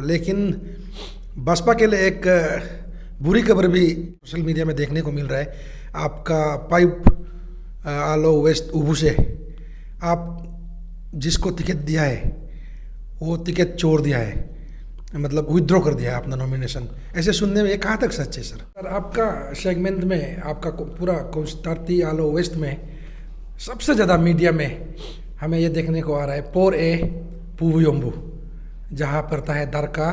लेकिन बसपा के लिए एक बुरी खबर भी सोशल मीडिया में देखने को मिल रहा है। आपका पाइप आलो वेस्ट उबू से आप जिसको टिकट दिया है वो टिकट छोड़ दिया है, मतलब विथड्रॉ कर दिया है अपना नॉमिनेशन। ऐसे सुनने में ये कहाँ तक सच है सर? आपका सेगमेंट में आपका पूरा कोंस्टांती आलो वेस्ट में सबसे ज़्यादा मीडिया में हमें ये देखने को आ रहा है पोर ए पुबुयोम्बू, जहाँ पड़ता है दरका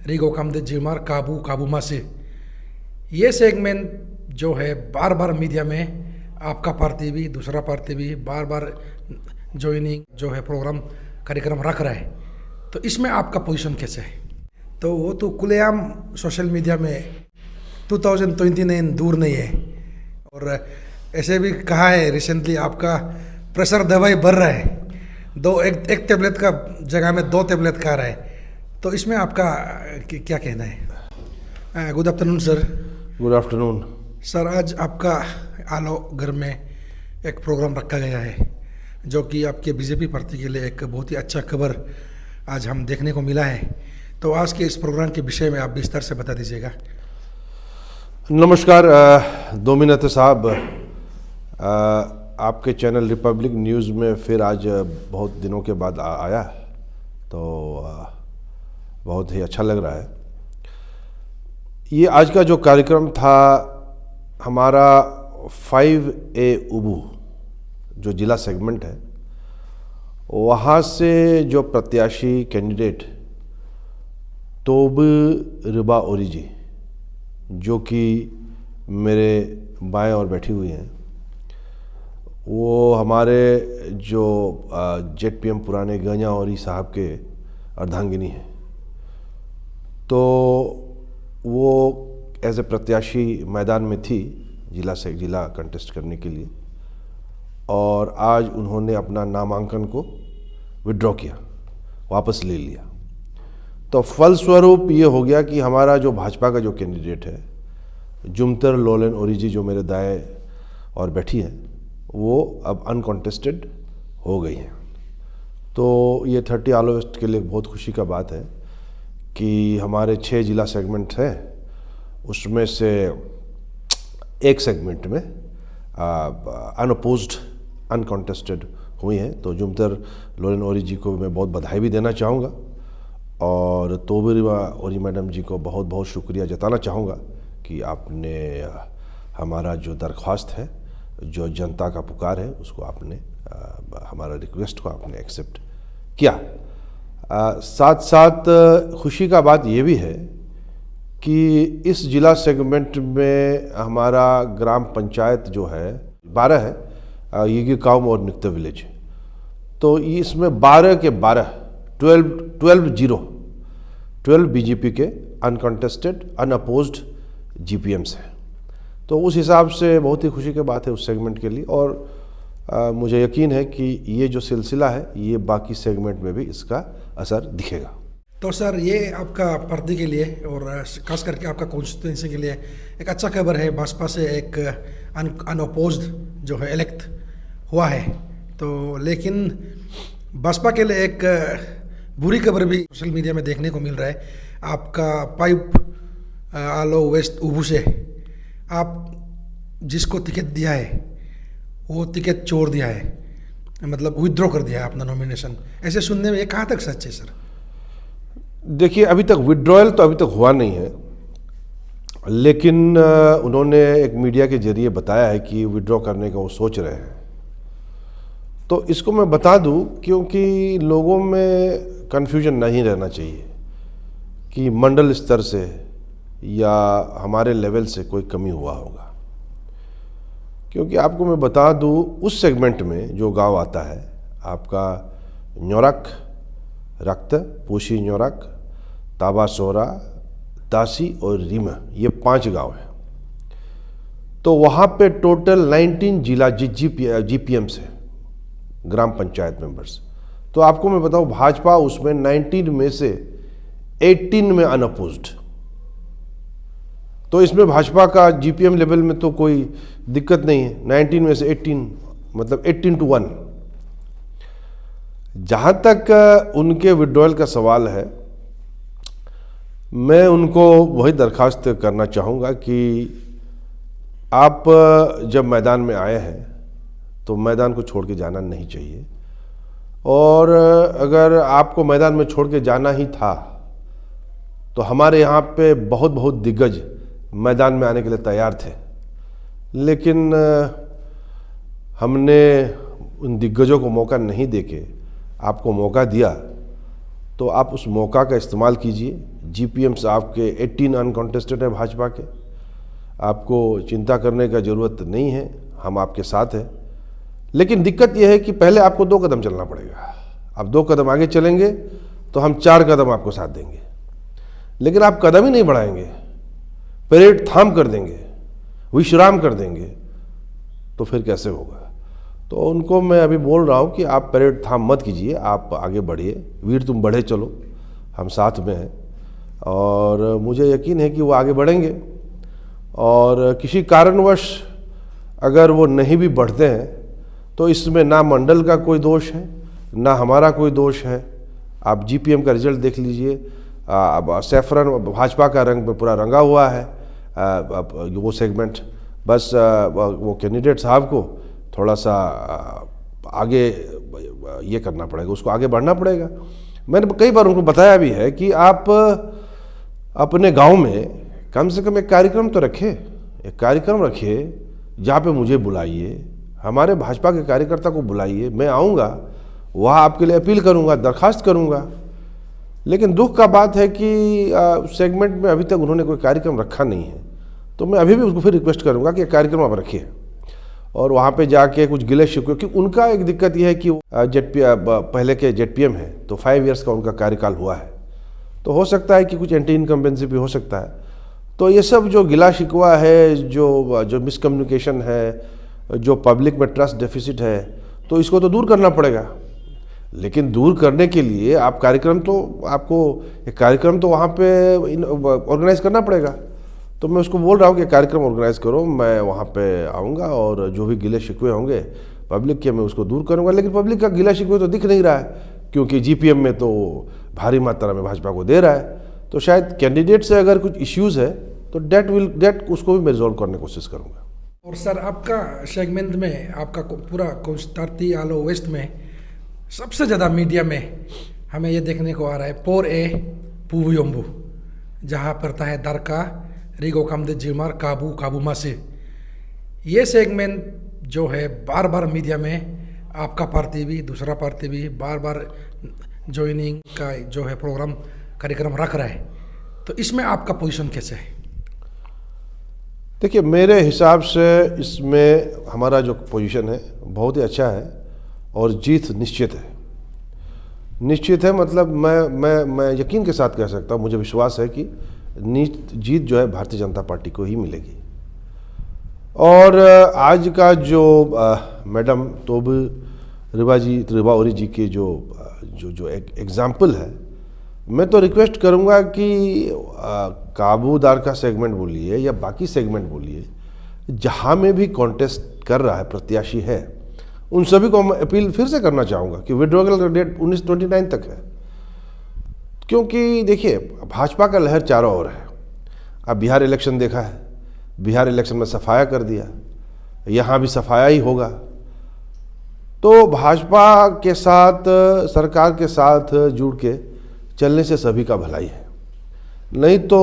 रिगो कामदे जिमार काबू काबूमा से। ये सेगमेंट जो है बार बार मीडिया में आपका पार्टी भी दूसरा पार्टी भी बार बार ज्वाइनिंग जो है प्रोग्राम कार्यक्रम रख रहा है, तो इसमें आपका पोजीशन कैसे है? तो वो तो खुलेआम सोशल मीडिया में 2029 दूर नहीं है। और ऐसे भी कहा है रिसेंटली आपका प्रेशर दवाई बढ़ रहा है, एक टेबलेट का जगह में 2 टेबलेट खा रहा है, तो इसमें आपका क्या कहना है? Good afternoon sir. Good afternoon sir. आज आपका आलो घर में एक प्रोग्राम रखा गया है जो कि आपके बीजेपी पार्टी के लिए एक बहुत ही अच्छा खबर आज हम देखने को मिला है। तो आज के इस प्रोग्राम के विषय में आप विस्तार से बता दीजिएगा। नमस्कार दोमिनत साहब, आपके चैनल रिपब्लिक न्यूज़ में फिर आज बहुत दिनों के बाद आया, तो बहुत ही अच्छा लग रहा है। ये आज का जो कार्यक्रम था हमारा 5A उबू जो जिला सेगमेंट है, वहाँ से जो प्रत्याशी कैंडिडेट तोब रिबा ओरिजी जो कि मेरे बाएं और बैठी हुई हैं, वो हमारे जो जेड-पीएम पुराने गंजा औरी साहब के अर्धांगिनी हैं, तो वो एज ए प्रत्याशी मैदान में थी जिला कंटेस्ट करने के लिए, और आज उन्होंने अपना नामांकन को विड्रॉ किया, वापस ले लिया। तो फलस्वरूप ये हो गया कि हमारा जो भाजपा का जो कैंडिडेट है जुमतर लोलन ओरिजी जो मेरे दाएं और बैठी हैं, वो अब अनकॉन्टेस्टेड हो गई हैं। तो ये 30 आलो वेस्ट के लिए बहुत खुशी का बात है कि हमारे 6 जिला सेगमेंट हैं, उसमें से एक सेगमेंट में अनअपोज्ड अनकॉन्टेस्टेड हुई हैं। तो जुमतर लोलन ओरिजी को मैं बहुत बधाई भी देना चाहूँगा, और तोबरिबा ओरी मैडम जी को बहुत बहुत शुक्रिया जताना चाहूँगा कि आपने हमारा जो दरख्वास्त है, जो जनता का पुकार है, उसको आपने हमारा रिक्वेस्ट को आपने एक्सेप्ट किया। साथ साथ खुशी का बात ये भी है कि इस जिला सेगमेंट में हमारा ग्राम पंचायत जो है 12 है, ये काउम और निकता विलेज, तो इसमें 12 के 12 12 बीजेपी के अनकॉन्टेस्टेड अनअपोज्ड जीपीएम्स हैं। तो उस हिसाब से बहुत ही खुशी की बात है उस सेगमेंट के लिए, और मुझे यकीन है कि ये जो सिलसिला है ये बाकी सेगमेंट में भी इसका असर दिखेगा। तो सर, ये आपका पार्टी के लिए और खास करके आपका कॉन्स्टिट्यूंसी के लिए एक अच्छा खबर है। बसपा से एक अनअपोज्ड जो है इलेक्ट हुआ है, तो लेकिन बसपा के लिए एक बुरी खबर भी सोशल मीडिया में देखने को मिल रहा है। आपका पाइप आलो वेस्ट उबू से आप जिसको टिकट दिया है वो टिकट छोड़ दिया है, मतलब विथड्रॉ कर दिया है अपना नॉमिनेशन। ऐसे सुनने में ये कहाँ तक सच है सर? देखिए, अभी तक विड्रॉयल तो अभी तक हुआ नहीं है, लेकिन उन्होंने एक मीडिया के जरिए बताया है कि विड्रॉ करने का वो सोच रहे हैं। तो इसको मैं बता दूं क्योंकि लोगों में कन्फ्यूजन नहीं रहना चाहिए कि मंडल स्तर से या हमारे लेवल से कोई कमी हुआ होगा, क्योंकि आपको मैं बता दूं उस सेगमेंट में जो गांव आता है आपका न्योरक, रक्त, पूशी न्योरक, ताबासोरा, दासी और रीमा, ये 5 गांव हैं। तो वहाँ पे टोटल 19 जिला जीपीएम्स हैं, ग्राम पंचायत मेंबर्स। तो आपको मैं बताऊं भाजपा उसमें 19 में से 18 में अनअपोज्ड, तो इसमें भाजपा का जीपीएम लेवल में तो कोई दिक्कत नहीं है। 19 में से 18 मतलब 18 to 1। जहाँ तक उनके विड्रॉयल का सवाल है, मैं उनको वही दरख्वास्त करना चाहूँगा कि आप जब मैदान में आए हैं तो मैदान को छोड़ के जाना नहीं चाहिए, और अगर आपको मैदान में छोड़ के जाना ही था तो हमारे यहाँ पे बहुत बहुत दिग्गज मैदान में आने के लिए तैयार थे, लेकिन हमने उन दिग्गजों को मौका नहीं देके आपको मौका दिया, तो आप उस मौका का इस्तेमाल कीजिए। जीपीएम आपके 18 अनकॉन्टेस्टेड है भाजपा के, आपको चिंता करने का ज़रूरत नहीं है, हम आपके साथ हैं। लेकिन दिक्कत यह है कि पहले आपको 2 कदम चलना पड़ेगा। आप 2 कदम आगे चलेंगे तो हम 4 कदम आपको साथ देंगे, लेकिन आप कदम ही नहीं बढ़ाएंगे, परेड थाम कर देंगे, विश्राम कर देंगे, तो फिर कैसे होगा। तो उनको मैं अभी बोल रहा हूँ कि आप परेड थाम मत कीजिए, आप आगे बढ़िए, वीर तुम बढ़े चलो, हम साथ में हैं, और मुझे यकीन है कि वो आगे बढ़ेंगे। और किसी कारणवश अगर वो नहीं भी बढ़ते हैं तो इसमें ना मंडल का कोई दोष है, ना हमारा कोई दोष है। आप जीपीएम का रिजल्ट देख लीजिए, सैफरन भाजपा का रंग में पूरा रंगा हुआ है वो सेगमेंट। बस वो कैंडिडेट साहब को थोड़ा सा आगे ये करना पड़ेगा, उसको आगे बढ़ना पड़ेगा। मैंने कई बार उनको बताया भी है कि आप अपने गांव में कम से कम एक कार्यक्रम तो रखें, एक कार्यक्रम रखिए जहाँ पे मुझे बुलाइए, हमारे भाजपा के कार्यकर्ता को बुलाइए, मैं आऊँगा, वहाँ आपके लिए अपील करूँगा, दरख्वास्त करूँगा। लेकिन दुख का बात है कि सेगमेंट में अभी तक उन्होंने कोई कार्यक्रम रखा नहीं है, तो मैं अभी भी उसको फिर रिक्वेस्ट करूँगा कि कार्यक्रम आप रखिए, और वहाँ पे जाके कुछ गिले शिकवे, क्योंकि उनका एक दिक्कत यह है कि पहले के जेडपीएम है तो 5 इयर्स का उनका कार्यकाल हुआ है, तो हो सकता है कि कुछ एंटी इनकम्बेंसी भी हो सकता है। तो ये सब जो गिला शिकवा है, जो मिसकम्युनिकेशन है, जो पब्लिक में ट्रस्ट डेफिसिट है, तो इसको तो दूर करना पड़ेगा। लेकिन दूर करने के लिए आप कार्यक्रम तो आपको एक कार्यक्रम तो वहाँ पे ऑर्गेनाइज करना पड़ेगा। तो मैं उसको बोल रहा हूँ कि कार्यक्रम ऑर्गेनाइज करो, मैं वहाँ पे आऊँगा, और जो भी गिले शिकवे होंगे पब्लिक के मैं उसको दूर करूँगा। लेकिन पब्लिक का गिला शिकवे तो दिख नहीं रहा है, क्योंकि जीपीएम में तो भारी मात्रा में भाजपा को दे रहा है। तो शायद कैंडिडेट से अगर कुछ इश्यूज़ है तो डेट उसको भी मैं रिजॉल्व करने की कोशिश करूँगा। और सर, आपका सेगमेंट में, आपका पूरा कोंस्टार्ती आलो वेस्ट में सबसे ज़्यादा मीडिया में हमें ये देखने को आ रहा है पोर ए पुबुयोम्बु, जहाँ पड़ता है दरका रिगो कामदे जिमार काबू काबूमा से। ये सेगमेंट जो है बार बार मीडिया में आपका पार्टी भी, दूसरा पार्टी भी बार बार ज्वाइनिंग का जो है प्रोग्राम कार्यक्रम रख रहा है, तो इसमें आपका पोजीशन कैसे है? देखिए, मेरे हिसाब से इसमें हमारा जो पोजीशन है बहुत ही अच्छा है, और जीत निश्चित है। निश्चित है मतलब मैं यकीन के साथ कह सकता हूँ, मुझे विश्वास है कि जीत जो है भारतीय जनता पार्टी को ही मिलेगी। और आज का जो मैडम तोब रिबा ओरी जी के जो एक एग्जाम्पल है, मैं तो रिक्वेस्ट करूंगा कि काबूदार का सेगमेंट बोलिए या बाकी सेगमेंट बोलिए, जहाँ में भी कॉन्टेस्ट कर रहा है प्रत्याशी है, उन सभी को मैं अपील फिर से करना चाहूँगा कि विड्रॉल का डेट 19/29 तक है। क्योंकि देखिए, भाजपा का लहर चारों ओर है। अब बिहार इलेक्शन देखा है, बिहार इलेक्शन में सफाया कर दिया, यहाँ भी सफाया ही होगा। तो भाजपा के साथ, सरकार के साथ जुड़ के चलने से सभी का भलाई है, नहीं तो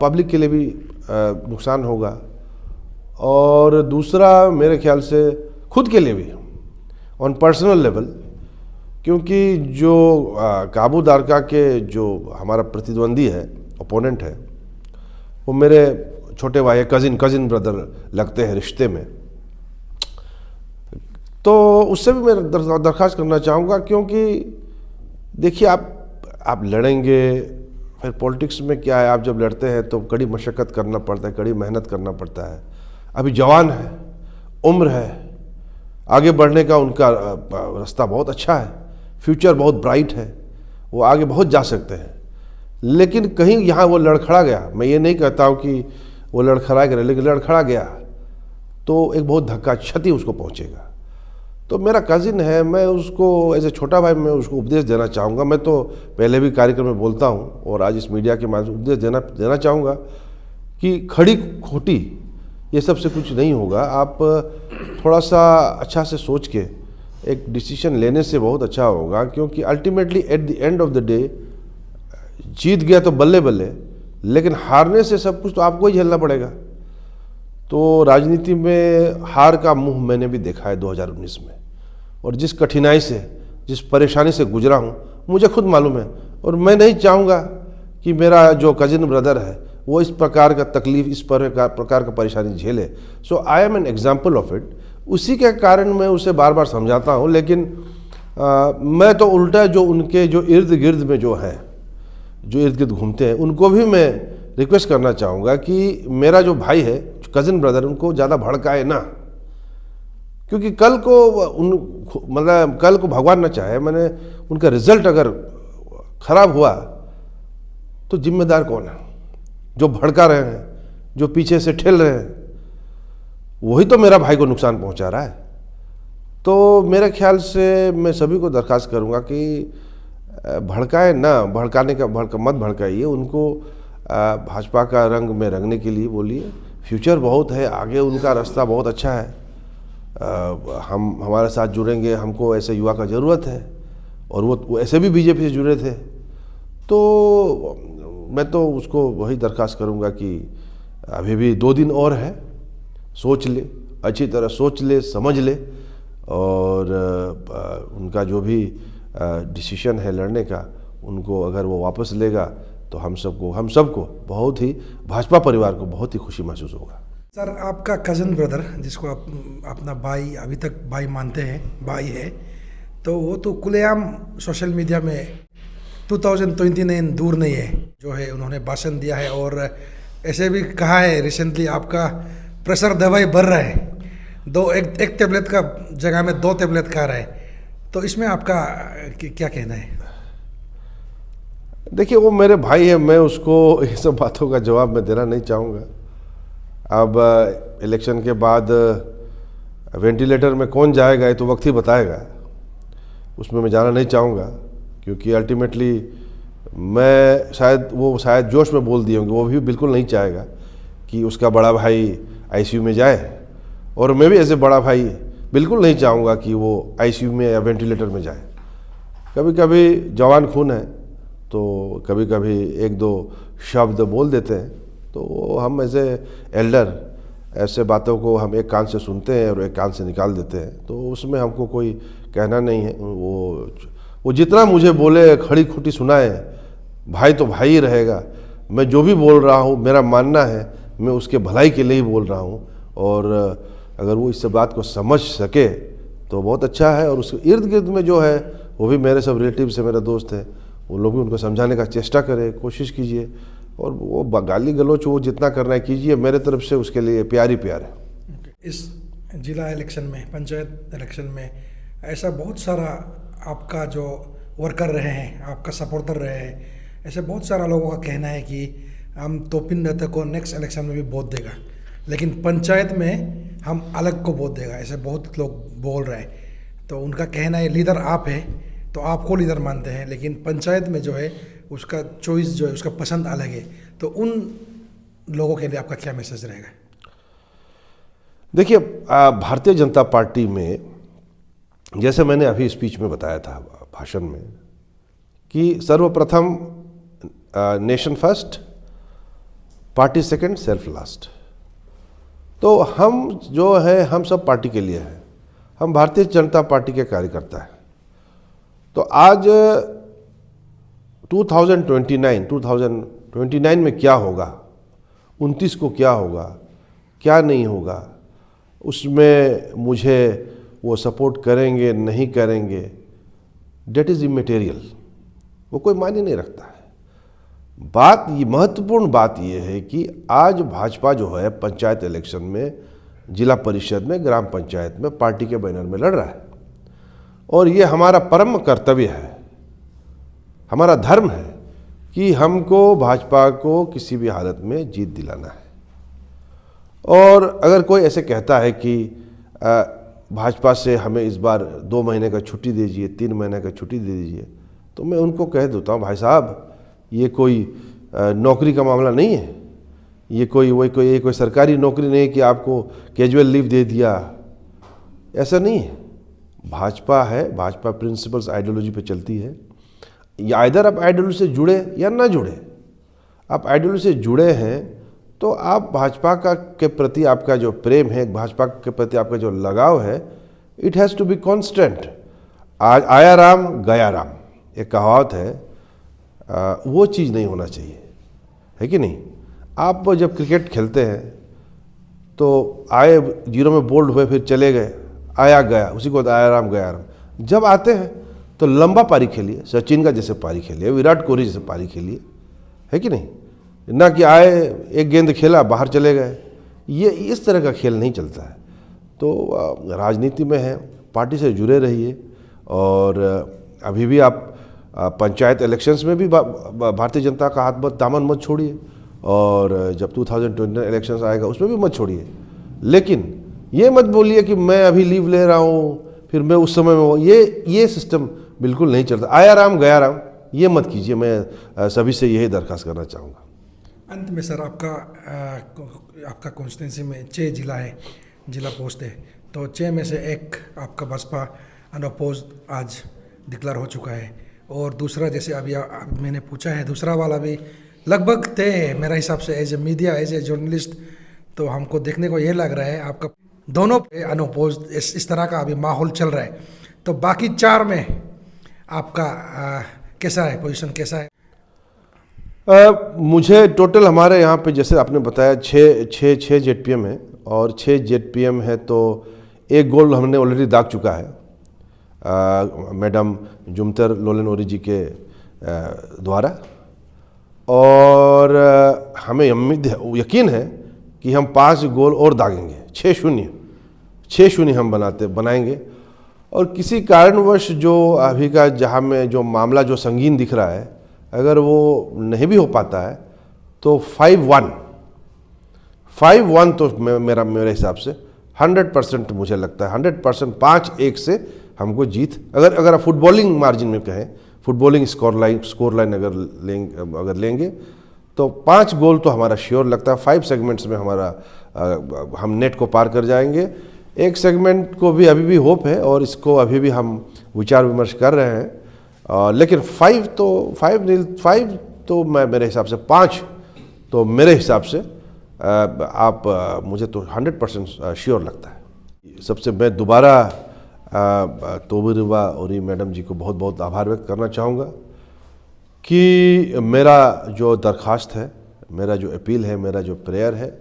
पब्लिक के लिए भी नुकसान होगा, और दूसरा मेरे ख्याल से खुद के लिए भी ऑन पर्सनल लेवल, क्योंकि जो काबू दारका के जो हमारा प्रतिद्वंदी है, ओपोनेंट है, वो मेरे छोटे भाई कजिन ब्रदर लगते हैं रिश्ते में। तो उससे भी मैं दरख्वास्त करना चाहूँगा, क्योंकि देखिए आप लड़ेंगे, फिर पॉलिटिक्स में क्या है, आप जब लड़ते हैं तो कड़ी मशक्क़त करना पड़ता है, कड़ी मेहनत करना पड़ता है। अभी जवान है, उम्र है, आगे बढ़ने का उनका रास्ता बहुत अच्छा है, फ्यूचर बहुत ब्राइट है, वो आगे बहुत जा सकते हैं। लेकिन कहीं यहाँ वो लड़खड़ा गया, मैं ये नहीं कहता हूँ कि वो लड़खड़ा गया, लेकिन लड़खड़ा गया तो एक बहुत धक्का क्षति उसको पहुँचेगा। तो मेरा कज़िन है, मैं उसको एज ए छोटा भाई मैं उसको उपदेश देना चाहूँगा। मैं तो पहले भी कार्यक्रम में बोलता हूँ और आज इस मीडिया के माध्यम से उपदेश देना चाहूँगा कि खड़ी खोटी ये सब से कुछ नहीं होगा। आप थोड़ा सा अच्छा से सोच के एक डिसीजन लेने से बहुत अच्छा होगा, क्योंकि ultimately at the end of the day जीत गया तो बल्ले बल्ले, लेकिन हारने से सब कुछ तो आपको ही झेलना पड़ेगा। तो राजनीति में हार का मुंह मैंने भी देखा है 2019 में, और जिस कठिनाई से, जिस परेशानी से गुजरा हूँ मुझे खुद मालूम है। और मैं नहीं चाहूँगा कि मेरा जो कजिन ब्रदर है वो इस प्रकार का तकलीफ, इस प्रकार का परेशानी झेले। So I am an example of it. उसी के कारण मैं उसे बार बार समझाता हूँ, लेकिन मैं तो उल्टा जो उनके जो इर्द गिर्द में जो हैं, जो इर्द गिर्द घूमते हैं, उनको भी मैं रिक्वेस्ट करना चाहूँगा कि मेरा जो भाई है, कज़िन ब्रदर, उनको ज़्यादा भड़काए ना, क्योंकि कल को भगवान न चाहे मैंने उनका रिजल्ट अगर खराब हुआ तो जिम्मेदार कौन है? जो भड़का रहे हैं, जो पीछे से ठेल रहे हैं, वही तो मेरा भाई को नुकसान पहुंचा रहा है। तो मेरे ख्याल से मैं सभी को दरख्वास्त करूंगा कि भड़काए ना, मत भड़काइए उनको। भाजपा का रंग में रंगने के लिए बोलिए, फ्यूचर बहुत है आगे, उनका रास्ता बहुत अच्छा है। हमारे साथ जुड़ेंगे, हमको ऐसे युवा का ज़रूरत है, और वो ऐसे भी बीजेपी से जुड़े थे। तो मैं तो उसको वही दरख्वास्त करूंगा कि अभी भी 2 दिन और है, सोच ले, अच्छी तरह सोच ले, समझ ले, और उनका जो भी डिसीजन है लड़ने का, उनको अगर वो वापस लेगा तो हम सबको बहुत ही, भाजपा परिवार को बहुत ही खुशी महसूस होगा। सर, आपका कज़न ब्रदर, जिसको आप अपना भाई, अभी तक भाई मानते हैं, भाई है, तो वो तो खुलेआम सोशल मीडिया में 2029 दूर नहीं है जो है उन्होंने भाषण दिया है, और ऐसे भी कहा है रिसेंटली आपका प्रेशर दवाई बढ़ रहा है, एक टेबलेट का जगह में 2 टेबलेट खा रहा है। तो इसमें आपका क्या कहना है? देखिए, वो मेरे भाई है, मैं उसको ये सब बातों का जवाब मैं देना नहीं चाहूँगा। अब इलेक्शन के बाद वेंटिलेटर में कौन जाएगा ये तो वक्त ही बताएगा, उसमें मैं जाना नहीं चाहूँगा, क्योंकि अल्टीमेटली मैं शायद जोश में बोल दिए होंगे, वो भी बिल्कुल नहीं चाहेगा कि उसका बड़ा भाई आईसीयू में जाए, और मैं भी ऐसे बड़ा भाई बिल्कुल नहीं चाहूँगा कि वो आईसीयू में या वेंटिलेटर में जाए। कभी कभी जवान खून है, तो कभी कभी 1-2 शब्द बोल देते हैं, तो हम ऐसे एल्डर ऐसे बातों को हम एक कान से सुनते हैं और एक कान से निकाल देते हैं, तो उसमें हमको कोई कहना नहीं है। वो जितना मुझे बोले, खड़ी खोटी सुनाए, भाई तो भाई ही रहेगा। मैं जो भी बोल रहा हूँ, मेरा मानना है मैं उसके भलाई के लिए ही बोल रहा हूँ, और अगर वो इस बात को समझ सके तो बहुत अच्छा है। और उसके इर्द गिर्द में जो है वो भी मेरे सब रिलेटिव्स है, मेरे दोस्त हैं, वो लोग भी उनको समझाने का चेष्टा करें, कोशिश कीजिए, और वो गाली गलौच वो जितना करना है कीजिए, मेरे तरफ से उसके लिए प्यार ही प्यार है। इस जिला इलेक्शन में, पंचायत इलेक्शन में ऐसा बहुत सारा आपका जो वर्कर रहे हैं, आपका सपोर्टर रहे हैं, ऐसे बहुत सारा लोगों का कहना है कि हम तोपिन नेता को नेक्स्ट इलेक्शन में भी वोट देगा, लेकिन पंचायत में हम अलग को वोट देगा, ऐसे बहुत लोग बोल रहे हैं। तो उनका कहना है लीडर आप है तो आपको लीडर मानते हैं, लेकिन पंचायत में जो है उसका चॉइस जो है, उसका पसंद अलग है। तो उन लोगों के लिए आपका क्या मैसेज रहेगा? देखिए, भारतीय जनता पार्टी में, जैसे मैंने अभी स्पीच में बताया था, भाषण में, कि सर्वप्रथम nation first, party second, self last. तो हम जो है, हम सब पार्टी के लिए हैं, हम भारतीय जनता पार्टी के कार्यकर्ता हैं। तो आज 2029 में क्या होगा, 29 को क्या होगा, क्या नहीं होगा, उसमें मुझे वो सपोर्ट करेंगे नहीं करेंगे, डेट इज़ इमेटेरियल, वो कोई मायने नहीं रखता है। महत्वपूर्ण बात ये है कि आज भाजपा जो है पंचायत इलेक्शन में, जिला परिषद में, ग्राम पंचायत में पार्टी के बैनर में लड़ रहा है, और ये हमारा परम कर्तव्य है, हमारा धर्म है कि हमको भाजपा को किसी भी हालत में जीत दिलाना है। और अगर कोई ऐसे कहता है कि भाजपा से हमें इस बार 2 महीने का छुट्टी दीजिए, 3 महीने का छुट्टी दे दीजिए, तो मैं उनको कह देता हूँ भाई साहब ये कोई नौकरी का मामला नहीं है, ये कोई सरकारी नौकरी नहीं है कि आपको कैजुअल लीव दे दिया, ऐसा नहीं है। भाजपा है, भाजपा प्रिंसिपल्स आइडियोलॉजी पे चलती है। या आइदर आप आइडियोलॉजी से जुड़े या ना जुड़े, आप आइडियोलॉजी से जुड़े हैं तो आप भाजपा के प्रति आपका जो प्रेम है, भाजपा के प्रति आपका जो लगाव है, it has to be constant. आज आया राम गया राम एक कहावत है, वो चीज़ नहीं होना चाहिए, है कि नहीं। आप जब क्रिकेट खेलते हैं तो आए 0 में बोल्ड हुए, फिर चले गए, आया गया, उसी को आया राम गया राम। जब आते हैं तो लंबा पारी खेलिए, सचिन का जैसे पारी खेलिए, विराट कोहली जैसे पारी खेलिए, है कि नहीं। ना कि आए एक गेंद खेला बाहर चले गए, ये इस तरह का खेल नहीं चलता है। तो राजनीति में है, पार्टी से जुड़े रहिए। और अभी भी आप पंचायत इलेक्शंस में भी भारतीय जनता का हाथ मत दामन मत छोड़िए, और जब 2029 इलेक्शंस आएगा उसमें भी मत छोड़िए। लेकिन ये मत बोलिए कि मैं अभी लीव ले रहा हूँ फिर मैं उस समय में, ये सिस्टम बिल्कुल नहीं चलता। आया राम गया राम ये मत कीजिए, मैं सभी से यही दरख्वास्त करना चाहूँगा। अंत में सर, आपका कॉन्स्टिट्यूंसी में 6 जिला है, जिला पोस्ट है, तो 6 में से एक आपका बसपा अनअपोज्ड आज डिक्लेयर हो चुका है, और दूसरा जैसे अभी मैंने पूछा है, दूसरा वाला भी लगभग तय है मेरे हिसाब से। As a media, as a journalist, तो हमको देखने को ये लग रहा है आपका दोनों अनअपोज्ड इस तरह का अभी माहौल चल रहा है। तो बाकी 4 में आपका कैसा है, पोजीशन कैसा है? मुझे टोटल हमारे यहाँ पे जैसे आपने बताया 6 जेडपीएम है, और 6 जेडपीएम है तो एक गोल हमने ऑलरेडी दाग चुका है मैडम जुमतर लोलन ओरी जी के द्वारा, और हमें यकीन है कि हम 5 गोल और दागेंगे। 6-0 हम बनाएंगे। और किसी कारणवश जो अभी का जहाँ में जो मामला जो संगीन दिख रहा है, अगर वो नहीं भी हो पाता है तो 5-1 तो मेरे हिसाब से 100% मुझे लगता है 100% 5-1 से हमको जीत, अगर फुटबॉलिंग मार्जिन में कहें, फुटबॉलिंग स्कोर लाइन अगर लेंगे तो 5 गोल तो हमारा श्योर लगता है। 5 सेगमेंट्स में हमारा हम नेट को पार कर जाएंगे। एक सेगमेंट को भी अभी भी होप है, और इसको अभी भी हम विचार विमर्श कर रहे हैं। लेकिन 5 तो मेरे हिसाब से 5 तो मेरे हिसाब से मुझे तो 100% श्योर लगता है। सबसे मैं दोबारा तोबिरुबा ओरी मैडम जी को बहुत बहुत आभार व्यक्त करना चाहूँगा कि मेरा जो दरख्वास्त है, मेरा जो अपील है, मेरा जो प्रेयर है,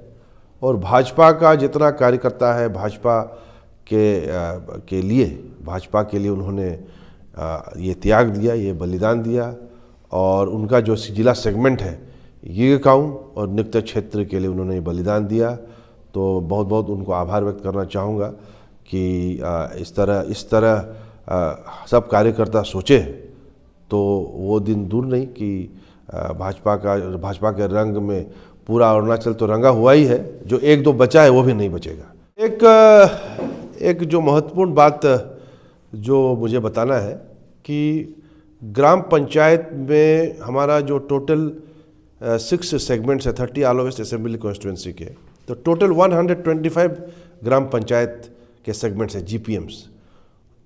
और भाजपा का जितना कार्यकर्ता है भाजपा के लिए उन्होंने ये त्याग दिया, ये बलिदान दिया, और उनका जो जिला सेगमेंट है यीगाकाऊ और निकट क्षेत्र के लिए उन्होंने बलिदान दिया। तो बहुत बहुत उनको आभार व्यक्त करना चाहूँगा कि इस तरह सब कार्यकर्ता सोचे तो वो दिन दूर नहीं कि भाजपा के रंग में पूरा अरुणाचल तो रंगा हुआ ही है, जो 1-2 बचा है वो भी नहीं बचेगा। एक जो महत्वपूर्ण बात जो मुझे बताना है कि ग्राम पंचायत में हमारा जो टोटल 6 सेगमेंट्स है 30 आलो वेस्ट असेंबली कॉन्स्टिट्यूंसी के, तो टोटल 125 ग्राम पंचायत के सेगमेंट्स है जीपीएम्स,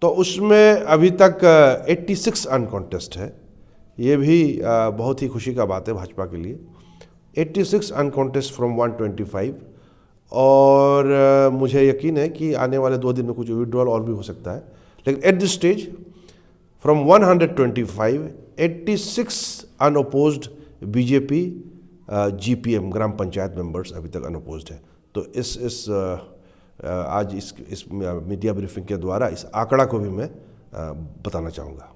तो उसमें अभी तक 86 अनकॉन्टेस्ट है। ये भी बहुत ही खुशी का बात है भाजपा के लिए। 86 अनकॉन्टेस्ट फ्रॉम 125, और मुझे यकीन है कि आने वाले 2 दिन में कुछ विड्रॉल और भी हो सकता है। लेकिन at this stage from 125, 86 unopposed BJP GPM gram panchayat members अभी तक अनअपोज्ड है। तो आज इस मीडिया ब्रीफिंग के द्वारा इस आंकड़ा को भी मैं बताना चाहूँगा।